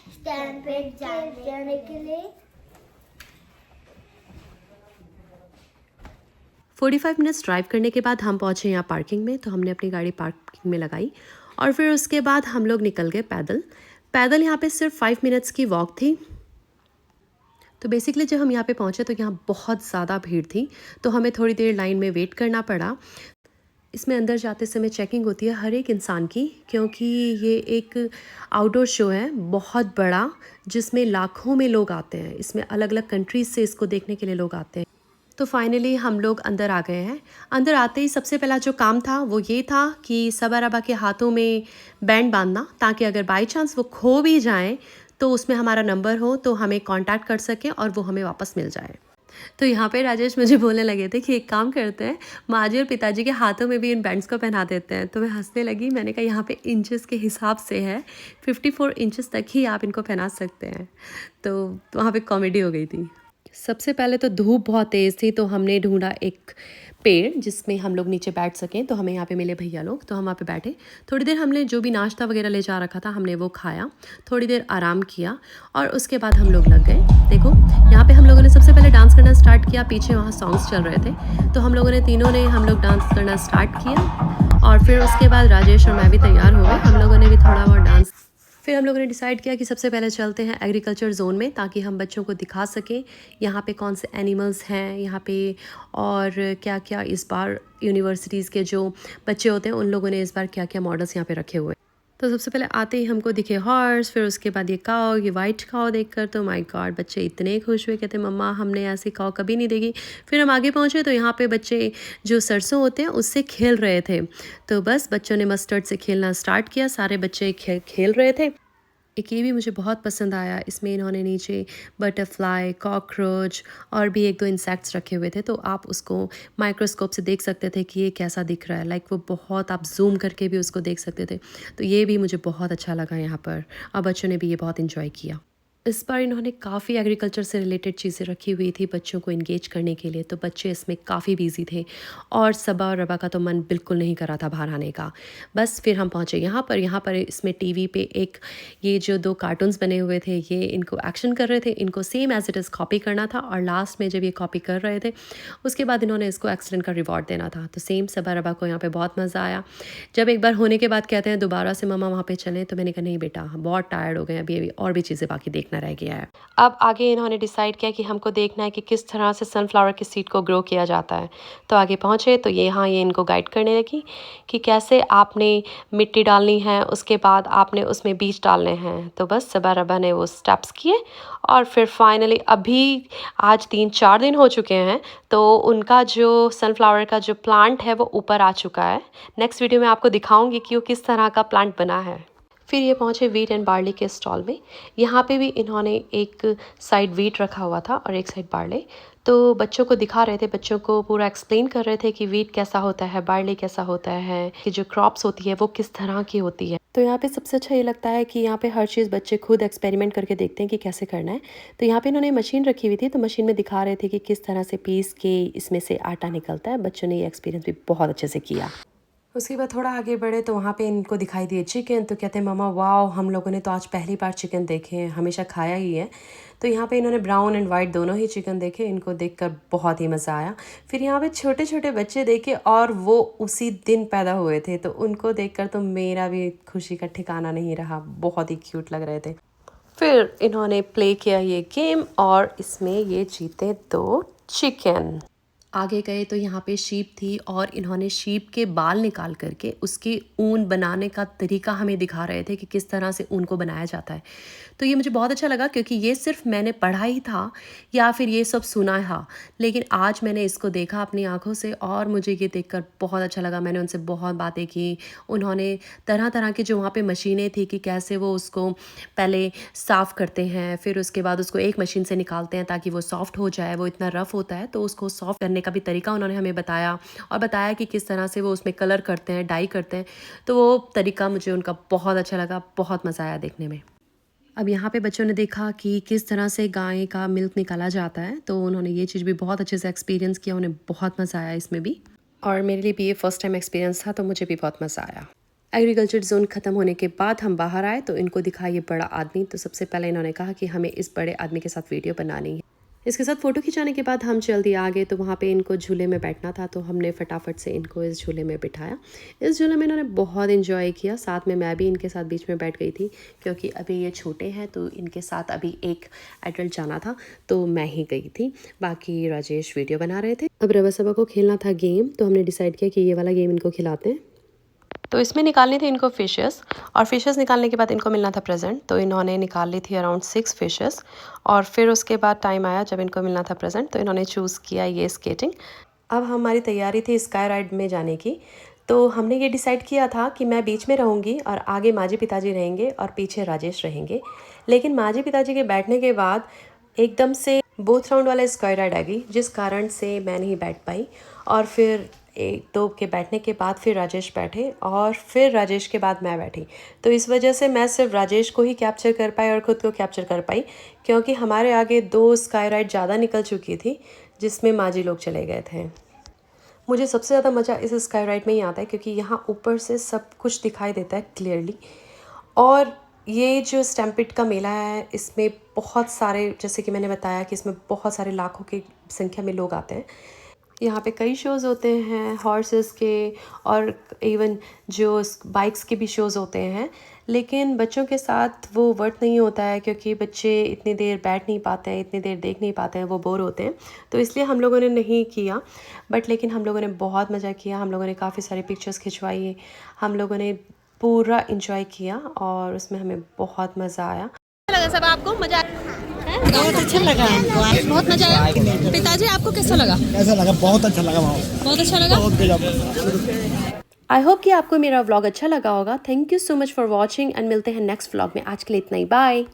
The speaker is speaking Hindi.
स्टैंड पे जाने के लिए। 45 मिनट्स ड्राइव करने के बाद हम पहुँचे यहाँ पार्किंग में, तो हमने अपनी गाड़ी पार्किंग में लगाई और फिर उसके बाद हम लोग निकल गए पैदल यहाँ पे सिर्फ 5 मिनट्स की वॉक थी। तो बेसिकली जब हम यहाँ पे पहुँचे तो यहाँ बहुत ज़्यादा भीड़ थी, तो हमें थोड़ी देर लाइन में वेट करना पड़ा। इसमें अंदर जाते समय चेकिंग होती है हर एक इंसान की, क्योंकि ये एक आउटडोर शो है बहुत बड़ा, जिसमें लाखों में लोग आते हैं। इसमें अलग अलग कंट्रीज़ से इसको देखने के लिए लोग आते हैं। तो फाइनली हम लोग अंदर आ गए हैं। अंदर आते ही सबसे पहला जो काम था वो ये था कि सबा रबा के हाथों में बैंड बांधना, ताकि अगर बाई चांस वो खो भी जाएं तो उसमें हमारा नंबर हो तो हमें कांटेक्ट कर सकें और वो हमें वापस मिल जाए। तो यहाँ पे राजेश मुझे बोलने लगे थे कि एक काम करते हैं, माँ जी और पिताजी के हाथों में भी इन बैंड्स को पहना देते हैं। तो मैं हंसने लगी। मैंने कहा यहाँ पे इंचेस के हिसाब से है, 54 इंचेस तक ही आप इनको पहना सकते हैं। तो वहाँ पे कॉमेडी हो गई थी। सबसे पहले तो धूप बहुत तेज़ थी, तो हमने ढूंढा एक पेड़ जिसमें हम लोग नीचे बैठ सकें। तो हमें यहाँ पे मिले भैया लोग, तो हम वहाँ पे बैठे। थोड़ी देर हमने जो भी नाश्ता वगैरह ले जा रखा था हमने वो खाया, थोड़ी देर आराम किया और उसके बाद हम लोग लग गए। देखो यहाँ पे हम लोगों ने सबसे पहले डांस करना स्टार्ट किया। पीछे वहाँ सॉन्ग्स चल रहे थे, तो हम लोगों ने तीनों ने हम लोग डांस करना स्टार्ट किया और फिर उसके बाद राजेश और मैं भी तैयार हो गए। हम लोगों ने भी थोड़ा बहुत डांस। फिर हम लोगों ने डिसाइड किया कि सबसे पहले चलते हैं एग्रीकल्चर जोन में, ताकि हम बच्चों को दिखा सकें यहाँ पे कौन से एनिमल्स हैं यहाँ पे, और क्या क्या इस बार यूनिवर्सिटीज़ के जो बच्चे होते हैं उन लोगों ने इस बार क्या क्या मॉडल्स यहाँ पे रखे हुए हैं। तो सबसे पहले आते ही हमको दिखे हॉर्स, फिर उसके बाद ये काव, ये वाइट काव देखकर तो माय गॉड बच्चे इतने खुश हुए, कहते मम्मा हमने ऐसी काव कभी नहीं देखी। फिर हम आगे पहुँचे तो यहाँ पे बच्चे जो सरसों होते हैं उससे खेल रहे थे। तो बस बच्चों ने मस्टर्ड से खेलना स्टार्ट किया, सारे बच्चे खेल रहे थे। एक ये भी मुझे बहुत पसंद आया, इसमें इन्होंने नीचे बटरफ्लाई, कॉकरोच और भी एक दो इंसेक्ट्स रखे हुए थे, तो आप उसको माइक्रोस्कोप से देख सकते थे कि ये कैसा दिख रहा है। लाइक वो बहुत, आप जूम करके भी उसको देख सकते थे। तो ये भी मुझे बहुत अच्छा लगा यहाँ पर, और बच्चों ने भी ये बहुत इन्जॉय किया। इस बार इन्होंने काफ़ी एग्रीकल्चर से रिलेटेड चीज़ें रखी हुई थी बच्चों को इंगेज करने के लिए, तो बच्चे इसमें काफ़ी बिजी थे और सबा और रबा का तो मन बिल्कुल नहीं कर रहा था बाहर आने का। बस फिर हम पहुँचे यहाँ पर इसमें टीवी पे एक ये जो दो कार्टून्स बने हुए थे, ये इनको एक्शन कर रहे थे, इनको same as it is copy करना था, और लास्ट में जब ये कॉपी कर रहे थे उसके बाद इन्होंने इसको एक्सीडेंट का रिवॉर्ड देना था। तो सेम सबा रबा को यहाँ पर बहुत मज़ा आया। जब एक बार होने के बाद कहते हैं दोबारा से मम्मा वहाँ पर चलें, तो मैंने कहा नहीं बेटा बहुत टायर्ड हो गए, अभी और भी चीज़ें बाकी देखना रह गया है। अब आगे इन्होंने डिसाइड किया कि हमको देखना है कि किस तरह से सनफ्लावर की सीड को ग्रो किया जाता है। तो आगे पहुँचे तो ये इनको गाइड करने लगी कि कैसे आपने मिट्टी डालनी है, उसके बाद आपने उसमें बीज डालने हैं। तो बस सबा रबा ने वो स्टेप्स किए और फिर फाइनली अभी आज 3-4 दिन हो चुके हैं, तो उनका जो सनफ्लावर का जो प्लांट है वो ऊपर आ चुका है। नेक्स्ट वीडियो में आपको दिखाऊंगी कि वो किस तरह का प्लांट बना है। फिर ये पहुँचे वीट एंड बार्ली के स्टॉल में। यहाँ पे भी इन्होंने एक साइड वीट रखा हुआ था और एक साइड बार्ले। तो बच्चों को दिखा रहे थे, बच्चों को पूरा एक्सप्लेन कर रहे थे कि वीट कैसा होता है, बार्ली कैसा होता है, कि जो क्रॉप्स होती है वो किस तरह की होती है। तो यहाँ पे सबसे अच्छा ये लगता है कि यहाँ पे हर चीज़ बच्चे खुद एक्सपेरिमेंट करके देखते हैं कि कैसे करना है। तो यहाँ पे इन्होंने मशीन रखी हुई थी, तो मशीन में दिखा रहे थे कि किस तरह से पीस के इसमें से आटा निकलता है। बच्चों ने ये एक्सपीरियंस भी बहुत अच्छे से किया। उसके बाद थोड़ा आगे बढ़े तो वहाँ पे इनको दिखाई दिए चिकन, तो कहते हैं मम्मा वाओ हम लोगों ने तो आज पहली बार चिकन देखे हैं, हमेशा खाया ही है। तो यहाँ पे इन्होंने ब्राउन एंड वाइट दोनों ही चिकन देखे, इनको देखकर बहुत ही मज़ा आया। फिर यहाँ पे छोटे छोटे बच्चे देखे और वो उसी दिन पैदा हुए थे, तो उनको देखकर तो मेरा भी खुशी का ठिकाना नहीं रहा, बहुत ही क्यूट लग रहे थे। फिर इन्होंने प्ले किया ये गेम और इसमें ये जीते 2 चिकन। आगे गए तो यहाँ पे शीप थी और इन्होंने शीप के बाल निकाल करके उसकी ऊन बनाने का तरीका हमें दिखा रहे थे कि किस तरह से ऊन को बनाया जाता है। तो ये मुझे बहुत अच्छा लगा, क्योंकि ये सिर्फ मैंने पढ़ा ही था या फिर ये सब सुना था, लेकिन आज मैंने इसको देखा अपनी आंखों से और मुझे ये देखकर बहुत अच्छा लगा। मैंने उनसे बहुत बातें की, उन्होंने तरह तरह की जो वहाँ पे मशीनें थी कि कैसे वो उसको पहले साफ़ करते हैं, फिर उसके बाद उसको एक मशीन से निकालते हैं ताकि वो सॉफ्ट हो जाए। वो इतना रफ़ होता है तो उसको सॉफ्ट करने का भी तरीका उन्होंने हमें बताया, और बताया कि किस तरह से वो उसमें कलर करते हैं, डाई करते हैं। तो वो तरीका मुझे उनका बहुत अच्छा लगा, बहुत मज़ा आया देखने में। अब यहाँ पे बच्चों ने देखा कि किस तरह से गाय का मिल्क निकाला जाता है, तो उन्होंने ये चीज़ भी बहुत अच्छे से एक्सपीरियंस किया, उन्हें बहुत मज़ा आया इसमें भी। और मेरे लिए भी ये फ़र्स्ट टाइम एक्सपीरियंस था, तो मुझे भी बहुत मज़ा आया। एग्रीकल्चर जोन ख़त्म होने के बाद हम बाहर आए तो इनको दिखा ये बड़ा आदमी। तो सबसे पहले इन्होंने कहा कि हमें इस बड़े आदमी के साथ वीडियो बनानी है। इसके साथ फ़ोटो खिंचाने के बाद हम जल्दी आ गए। तो वहाँ पे इनको झूले में बैठना था, तो हमने फटाफट से इनको इस झूले में बिठाया। इस झूले में इन्होंने बहुत इन्जॉय किया। साथ में मैं भी इनके साथ बीच में बैठ गई थी, क्योंकि अभी ये छोटे हैं तो इनके साथ अभी एक एडल्ट जाना था, तो मैं ही गई थी। बाकी राजेश वीडियो बना रहे थे। अब रवा सबा को खेलना था गेम, तो हमने डिसाइड किया कि ये वाला गेम इनको खिलाते हैं। तो इसमें निकालनी थी इनको फ़िशेस, और फ़िशेस निकालने के बाद इनको मिलना था प्रेजेंट। तो इन्होंने निकाल ली थी अराउंड 6 फ़िशेस, और फिर उसके बाद टाइम आया जब इनको मिलना था प्रेजेंट, तो इन्होंने चूज़ किया ये स्केटिंग। अब हमारी तैयारी थी स्काई राइड में जाने की। तो हमने ये डिसाइड किया था कि मैं बीच में रहूँगी और आगे माँ पिताजी रहेंगे और पीछे राजेश रहेंगे। लेकिन माँ पिताजी के बैठने के बाद एकदम से बोथ राउंड वाला स्काई राइड आ गई, जिस कारण से मैं नहीं बैठ पाई। और फिर एक दो के बैठने के बाद फिर राजेश बैठे, और फिर राजेश के बाद मैं बैठी। तो इस वजह से मैं सिर्फ राजेश को ही कैप्चर कर पाई और ख़ुद को कैप्चर कर पाई, क्योंकि हमारे आगे 2 स्काई राइड ज़्यादा निकल चुकी थी जिसमें माजी लोग चले गए थे। मुझे सबसे ज़्यादा मज़ा इस स्काई राइड में ही आता है, क्योंकि यहाँ ऊपर से सब कुछ दिखाई देता है क्लियरली। और ये जो स्टैम्पिड का मेला है, इसमें बहुत सारे, जैसे कि मैंने बताया कि इसमें बहुत सारे लाखों की संख्या में लोग आते हैं। यहाँ पे कई शोज़ होते हैं हॉर्सेस के, और इवन जो बाइक्स के भी शोज़ होते हैं। लेकिन बच्चों के साथ वो वर्थ नहीं होता है, क्योंकि बच्चे इतनी देर बैठ नहीं पाते हैं, इतनी देर देख नहीं पाते हैं, वो बोर होते हैं। तो इसलिए हम लोगों ने नहीं किया। लेकिन हम लोगों ने बहुत मज़ा किया। हम लोगों ने काफ़ी सारे पिक्चर्स खिंचवाई, हम लोगों ने पूरा इंजॉय किया, और उसमें हमें बहुत मज़ा आया। लगा सब आपको मजा बहुत अच्छा लगा हमको। बहुत मजा आया। पिताजी आपको कैसा लगा? कैसा लगा? बहुत अच्छा लगा वहाँ। बहुत अच्छा लगा। बहुत गजब। आई होप कि आपको मेरा व्लॉग अच्छा लगा होगा। Thank you so much for watching, and मिलते हैं नेक्स्ट व्लॉग में। आज के लिए इतना ही, बाय।